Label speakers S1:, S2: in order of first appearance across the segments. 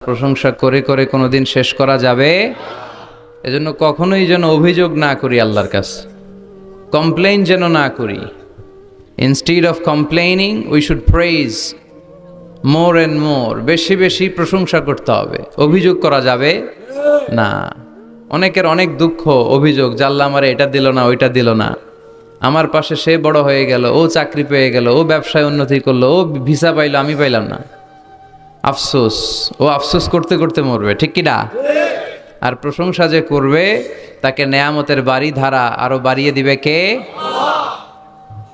S1: প্রশংসা করে করে কোনোদিন শেষ করা যাবে। এজন্য কখনোই যেন অভিযোগ না করি আল্লাহর কাছে, কমপ্লেইন যেন না করি। Instead of complaining we should praise more and more. বেশি বেশি প্রশংসা করতে হবে, অভিযোগ করা যাবে না। অনেকের অনেক দুঃখ, অভিযোগ, জাল্লা আমারে এটা দিল না, ওইটা দিল না, আমার পাশে সে বড় হয়ে গেল, ও চাকরি পেয়ে গেল, ও ব্যবসায় উন্নতি করলো, ও ভিসা পাইলো, আমি পাইলাম না। আফসোস, ও আফসোস করতে করতে মরবে, ঠিক কি না? আর প্রশংসা যে করবে তাকে নেয়ামতের বাড়ি ধারা আরো বাড়িয়ে দিবে কে?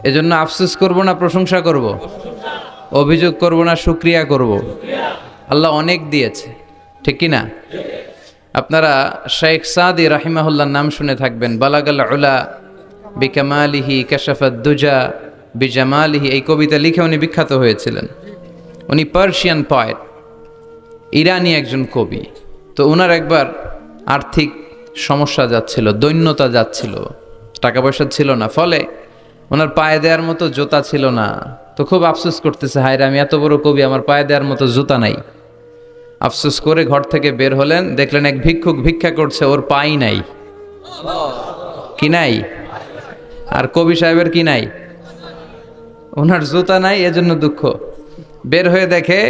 S1: এজন্য আফসোস করব না, প্রশংসা করব, অভিযোগ করব না, শুকরিয়া করব। আল্লাহ অনেক দিয়েছে, ঠিক কি না? আপনারা শেখ সাদি রাহিমাহুল্লাহর নাম শুনে থাকবেন। বালাগাল উলা বিকামালিহি কাশাফাদ দুজা বিজামালিহি, এই কবিতা লিখে উনি বিখ্যাত হয়েছিলেন। উনি পার্সিয়ান পয়েট, ইরানি একজন কবি। তো ওনার একবার আর্থিক সমস্যা যাচ্ছিল, দৈন্যতা যাচ্ছিল, টাকা পয়সা ছিল না, ফলে ওনার পায়ে দেওয়ার মতো জুতা ছিল না। তো খুব আফসোস করতেছে, হায়রে আমি এত বড় কবি, আমার পায়ে দেওয়ার মতো জুতা নাই। আফসোস করে ঘর থেকে বের হলেন, দেখলেন এক ভিক্ষুক ভিক্ষা করছে, ওর পাই নাই। কি নাই? আর কবি সাহেবের কি নাই? ওনার জুতা নাই, এজন্য দুঃখ। বের হয়ে দেখে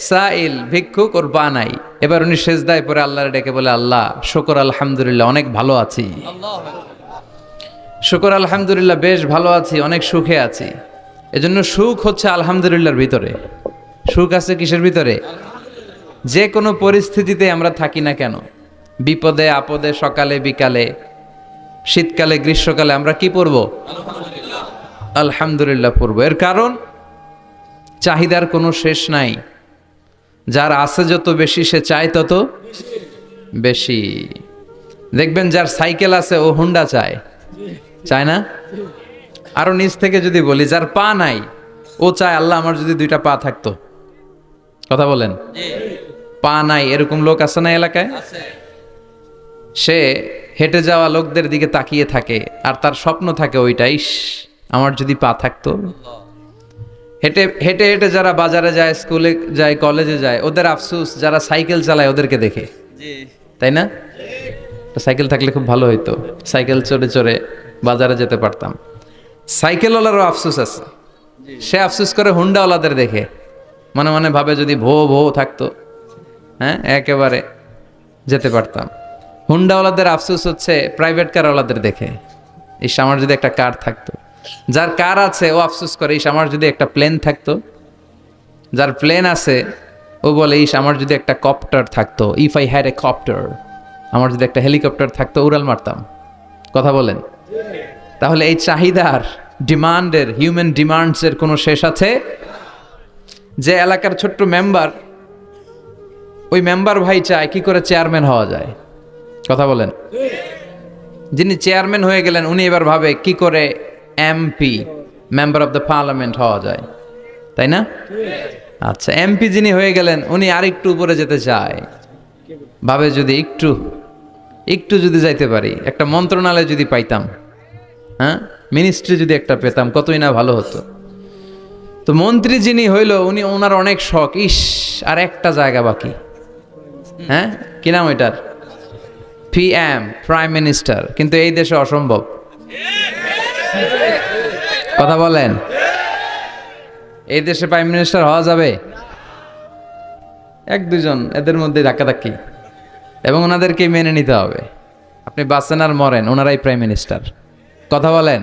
S1: সাইল ভিক্ষুক, ওর পা নাই। এবার উনি সেজদায় পরে আল্লাহর ডেকে বলে, আল্লাহ শুকর আলহামদুলিল্লাহ, অনেক ভালো আছি। শুকর আলহামদুলিল্লাহ, বেশ ভালো আছি, অনেক সুখে আছি। এজন্য সুখ হচ্ছে আলহামদুলিল্লাহর ভিতরে। সুখ আছে কিসের ভিতরে? যে কোনো পরিস্থিতিতে আমরা থাকি না কেন, বিপদে আপদে, সকালে বিকালে, শীতকালে গ্রীষ্মকালে, আমরা কি পড়ব? আলহামদুলিল্লাহ পড়ব। এর কারণ চাহিদার কোনো শেষ নাই। যার আছে যত বেশি, সে চায় তত বেশি। দেখবেন যার সাইকেল আছে ও হুন্ডা চায়, চায় না? আরো নিচ থেকে যদি বলি, যার পা নাই ও চায়, আল্লাহ আমার যদি দুইটা পা থাকতো। কথা বলেন, পা নাই এরকম লোক আছে না এলাকায়? সে হেঁটে যাওয়া লোকদের দিকে তাকিয়ে থাকে, আর তার স্বপ্ন থাকে ওইটা, ইস আমার যদি পা থাকতো। হেঁটে হেঁটে হেঁটে যারা বাজারে যায়, স্কুলে যায়, কলেজে যায়, ওদের আফসোস যারা সাইকেল চালায় ওদেরকে দেখে, তাই না? সাইকেল থাকলে খুব ভালো হইতো, সাইকেল চড়ে চড়ে বাজারে যেতে পারতাম। সাইকেলওয়ালারও আফসোস আছে, সে আফসোস করে হুন্ডাওয়ালাদের দেখে, মনে মনে ভাবে যদি ভো ভো থাকতো, হ্যাঁ একেবারে যেতে পারতাম। হুন্ডাওয়ালাদের আফসোস হচ্ছে প্রাইভেট কারওয়ালাদের দেখে, ইস আমার যদি একটা কার থাকতো। যার কার আছে ও আফসোস করে, ইস আমার যদি একটা প্লেন থাকতো। যার প্লেন আছে ও বলে, ইস আমার যদি একটা কপ্টার থাকতো, if I had a copter, আমার যদি একটা হেলিকপ্টার থাকতো, উড়াল মারতাম। কথা বলেন। তাহলে এই চাহিদার, ডিমান্ডের, হিউম্যান ডিমান্ডসের কোনো শেষ আছে? যে এলাকার ছোট্ট মেম্বার, ওই মেম্বার ভাই চায় কি করে চেয়ারম্যান হওয়া যায়। কথা বলেন। যিনি চেয়ারম্যান হয়ে গেলেন, উনি এবার ভাবে কি করে MP, member of the parliament হওয়া যায়, তাই না? আচ্ছা, এমপি যিনি হয়ে গেলেন, উনি আরেকটু উপরে যেতে চায়, ভাবে যদি একটু একটু যদি যাইতে পারি, একটা মন্ত্রণালয় যদি পাইতাম, হ্যাঁ মিনিস্ট্রি যদি একটা পেতাম, কতই না ভালো হতো। তো মন্ত্রী যিনি হইল, উনি, ওনার অনেক শখ, ইস আর একটা জায়গা বাকি। হ্যাঁ কি নাম ওইটার? PM, prime minister. কিন্তু এই দেশে অসম্ভব। কথা বলেন। এই দেশে প্রাইম মিনিস্টার হওয়া যাবে? এক দুজন এদের মধ্যে ধাক্কাধাক্কি, এবং ওনাদেরকে মেনে নিতে হবে। আপনি বাঁচেন আর মরেন, ওনারাই প্রাইম মিনিস্টার। কথা বলেন।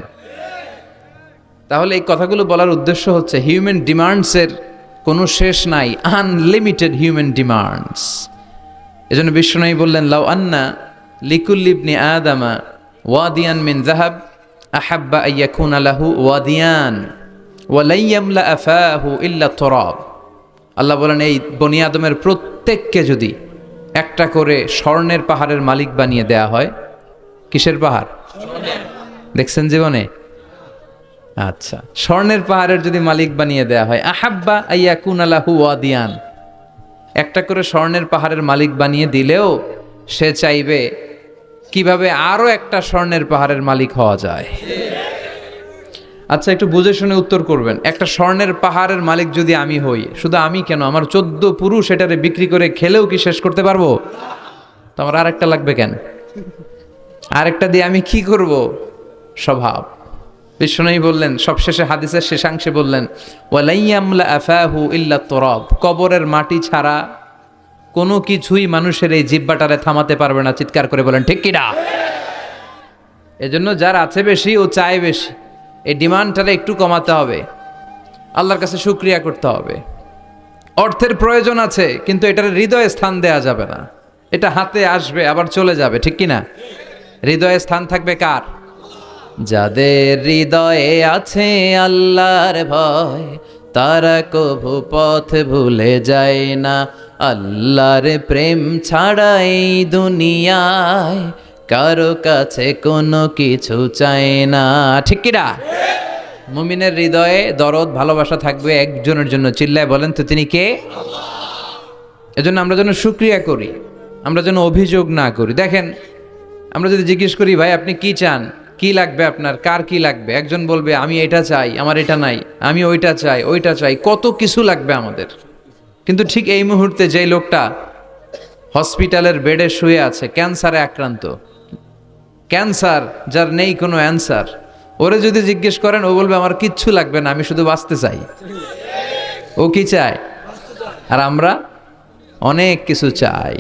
S1: তাহলে এই কথাগুলো বলার উদ্দেশ্য হচ্ছে, হিউম্যান ডিমান্ডসের কোনো শেষ নাই, আনলিমিটেড হিউম্যান ডিমান্ডস। এজন্য বিশ্বনবী বললেন, লাউ আন্না লিকুল্লি ইবনি আদামা ওয়াদিয়ান মিন যাহাব আহাব্বা আইয়াকুনা লাহু ওয়াদিয়ান ওয়া লা ইয়ামলা আফাহু ইল্লা তুরাব। আল্লাহ বলেন, এই বনি আদমের প্রত্যেককে যদি একটা করে স্বর্ণের পাহাড়ের মালিক বানিয়ে দেয়া হয়। কিসের পাহাড় দেখছেন জীবনে? আচ্ছা, স্বর্ণের পাহাড়ের যদি মালিক বানিয়ে দেয়া হয়, আহাব্বা আইয়াকুনা লাহু ওয়াদিয়ান, একটা করে স্বর্ণের পাহাড়ের মালিক বানিয়ে দিলেও সে চাইবে কিভাবে আরো একটা স্বর্ণের পাহাড়ের মালিক হওয়া যায়। আচ্ছা, একটু বুঝে শুনে উত্তর করবেন। একটা স্বর্ণের পাহাড়ের মালিক যদি আমি হই, শুধু আমি কেন, আমার 14 পুরুষ এটারে বিক্রি করে খেলেও কি শেষ করতে পারবো? তো আমার আরেকটা লাগবে কেন? আরেকটা দিয়ে আমি কি করব? স্বভাব। বিশ্বনবী বললেন, সবশেষে হাদিসের শেষাংশে বললেন, ওয়ালাইয়ামলা আফাহু ইল্লা তুরাব, কবরের মাটি ছাড়া কোনো কিছুই মানুষের এই জিহ্বাটারে থামাতে পারবে না। চিৎকার করে বলেন ঠিক কিনা? এজন্য যার আছে বেশি ও চায় বেশি, এই ডিমান্ডটারে একটু কমাতে হবে, আল্লাহর কাছে শুকরিয়া করতে হবে। অর্থের প্রয়োজন আছে, কিন্তু এটার হৃদয়ে স্থান দেয়া যাবে না। এটা হাতে আসবে আবার চলে যাবে, ঠিক কিনা? হৃদয়ে স্থান থাকবে কার? যাদের হৃদয়ে আছে আল্লাহর ভয়, তারা কভু পথ ভুলে যায় না। আল্লাহর প্রেম ছাড়া এই দুনিয়ায় কারো কাছে কোনো কিছু চায় না, ঠিক কিনা? মুমিনের হৃদয়ে দরদ ভালোবাসা থাকবে একজনের জন্য। চিল্লায় বলেন তো তিনি কে? এজন্য আমরা যেন শুকরিয়া করি, আমরা যেন অভিযোগ না করি। দেখেন, আমরা যদি জিজ্ঞেস করি, ভাই আপনি কি চান, কি লাগবে আপনার, কার কি লাগবে, একজন বলবে আমি এটা চাই, আমার এটা নাই, আমি ওইটা চাই, ওইটা চাই, কত কিছু লাগবে আমাদের। কিন্তু ঠিক এই মুহূর্তে যে লোকটা হসপিটালের বেডে শুয়ে আছে, ক্যান্সারে আক্রান্ত, ক্যান্সার যার নেই কোনো অ্যান্সার, ওরে যদি জিজ্ঞেস করেন, ও বলবে আমার কিচ্ছু লাগবে না, আমি শুধু বাঁচতে চাই। ও কি চায়? আর আমরা অনেক কিছু চাই।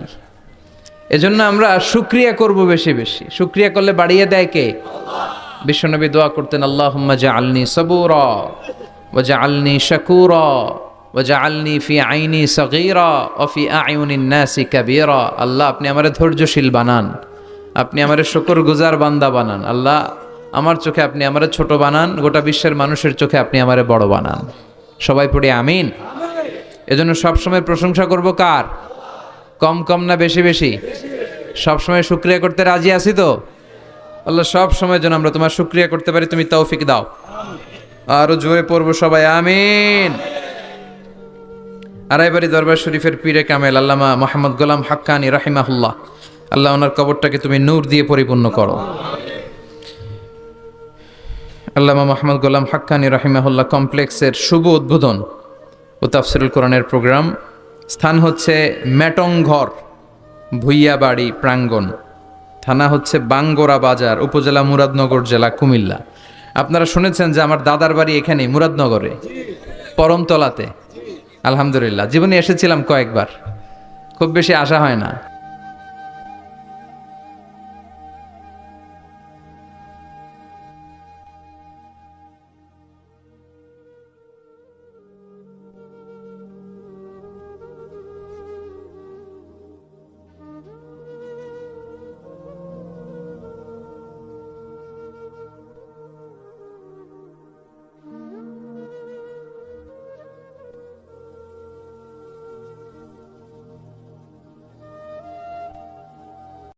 S1: এজন্য আমরা শুকরিয়া করব বেশি বেশি। শুকরিয়া করলে বাড়িয়ে দেয় কে? বিশ্বনবী দোয়া করতেন, আল্লাহুম্মা জাআলনি সাবুরা ওয়া জাআলনি শাকুরা ওয়া জাআলনি ফি আইনি সগীরা ওয়া ফি আয়ুনিন নাসি কাবীরা। আল্লাহ আপনি আমারে ধৈর্যশীল বানান, আপনি আমারে শুকরগুজার বান্দা বানান। আল্লাহ আমার চোখে আপনি আমারে ছোট বানান, গোটা বিশ্বের মানুষের চোখে আপনি আমারে বড় বানান। সবাই পড়ি আমিন। এজন্য সবসময় প্রশংসা করব কার? কম কম না বেশি বেশি? সবসময় শুকরিয়া করতে রাজি আছি তো? আল্লাহ সব সময় যেন আমরা তোমার শুকরিয়া করতে পারি, তুমি তৌফিক দাও। আরো জোরে পড়বো সবাই আমিন। আড়াইবাড়ি দরবার শরীফের পীরে কামেল আল্লামা মোহাম্মদ গোলাম হাক্কানি রাহিমাহুল্লাহ, আল্লাহ ওনার কবরটাকে তুমি নূর দিয়ে পরিপূর্ণ করো। আল্লামা মোহাম্মদ গোলাম হাক্কানি রাহিমাহুল্লাহ কমপ্লেক্সের শুভ উদ্বোধন ও তাফসিরুল কোরআনের প্রোগ্রাম। স্থান হচ্ছে মেটংঘর ভুইয়াবাড়ি প্রাঙ্গণ, থানা হচ্ছে বাঙ্গোরা বাজার, উপজেলা মুরাদনগর, জেলা কুমিল্লা। আপনারা শুনেছেন যে আমার দাদার বাড়ি এখানে মুরাদনগরে পরমতলাতে। আলহামদুলিল্লাহ, জীবনে এসেছিলাম কয়েকবার, খুব বেশি আসা হয় না।